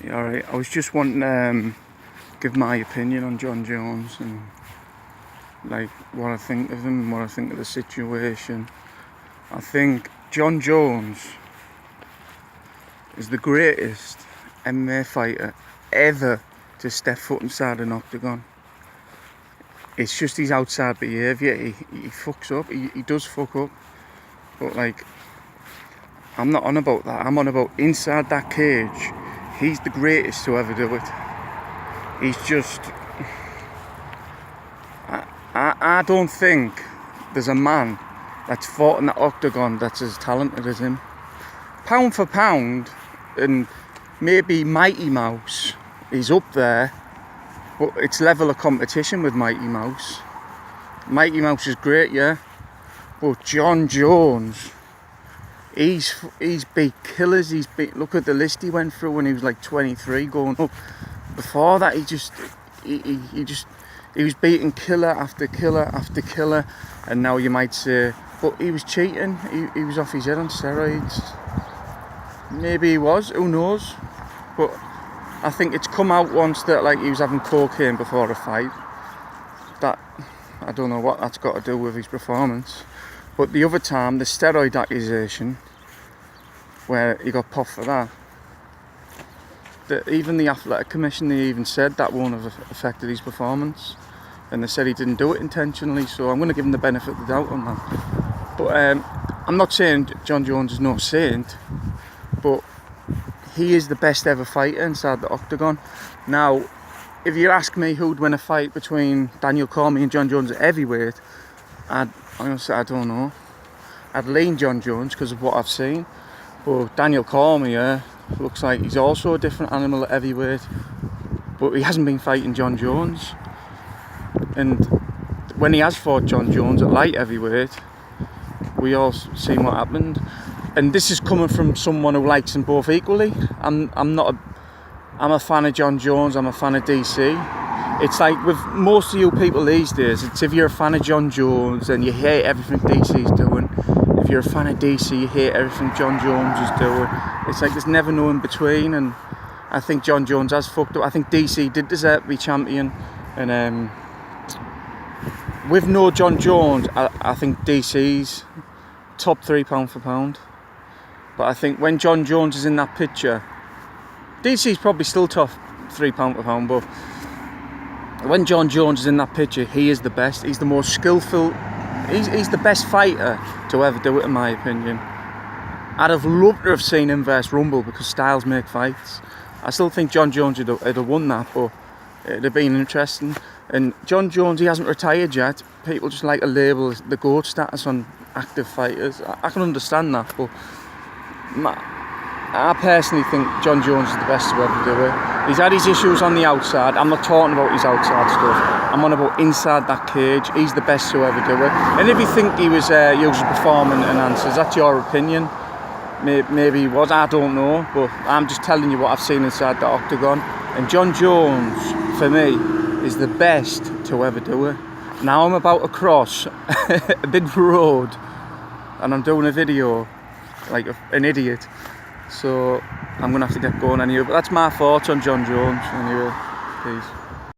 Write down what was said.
Yeah, alright. I was just wanting to give my opinion on Jon Jones and like what I think of him, what I think of the situation. I think Jon Jones is the greatest MMA fighter ever to step foot inside an octagon. It's just his outside behaviour. He fucks up. He does fuck up. But like, I'm not on about that. I'm on about inside that cage. He's the greatest to ever do it. He's just... I don't think there's a man that's fought in the octagon that's as talented as him. Pound for pound, and maybe Mighty Mouse is up there, but it's level of competition with Mighty Mouse. Mighty Mouse is great, yeah, but Jon Jones, he's beat killers. Look at the list he went through when he was like 23 going up. Before that, he was beating killer after killer after killer, and now you might say, but he was cheating. He was off his head on steroids. Maybe he was, who knows? But I think it's come out once that like he was having cocaine before a fight. That, I don't know what that's got to do with his performance. But the other time, the steroid accusation, where he got popped for that, even the Athletic Commission, they even said that won't have affected his performance, and they said he didn't do it intentionally. So I'm going to give him the benefit of the doubt on that. But I'm not saying Jon Jones is no saint, but he is the best ever fighter inside the octagon. Now, if you ask me who'd win a fight between Daniel Cormier and Jon Jones at heavyweight, I'm going to say I don't know. I'd lean Jon Jones because of what I've seen, but Daniel Cormier looks like he's also a different animal at heavyweight, but he hasn't been fighting Jon Jones. And when he has fought Jon Jones at light heavyweight, we all seen what happened. And this is coming from someone who likes them both equally. I'm a fan of Jon Jones, I'm a fan of DC. It's like with most of you people these days, it's if you're a fan of Jon Jones then you hate everything DC's doing. If you're a fan of DC, you hate everything Jon Jones is doing. It's like there's never no in between, and I think Jon Jones has fucked up. I think DC did deserve to be champion, and with no Jon Jones, I think DC's top 3 pound for pound. But I think when Jon Jones is in that picture, DC's probably still top 3 pound for pound, but when Jon Jones is in that picture, he is the best. He's the most skillful. He's the best fighter to ever do it, in my opinion. I'd have loved to have seen him versus Rumble because styles make fights. I still think Jon Jones would have won that, but it'd have been interesting. And Jon Jones, he hasn't retired yet. People just like to label the GOAT status on active fighters. I can understand that, but I personally think Jon Jones is the best to ever do it. He's had his issues on the outside. I'm not talking about his outside stuff. I'm on about inside that cage. He's the best to ever do it. And if you think he was usually performing enhancers, that's your opinion. Maybe he was, I don't know. But I'm just telling you what I've seen inside the octagon. And Jon Jones, for me, is the best to ever do it. Now I'm about to cross a big road and I'm doing a video like an idiot. So I'm going to have to get going anyway. But that's my thoughts on Jon Jones anyway. Peace.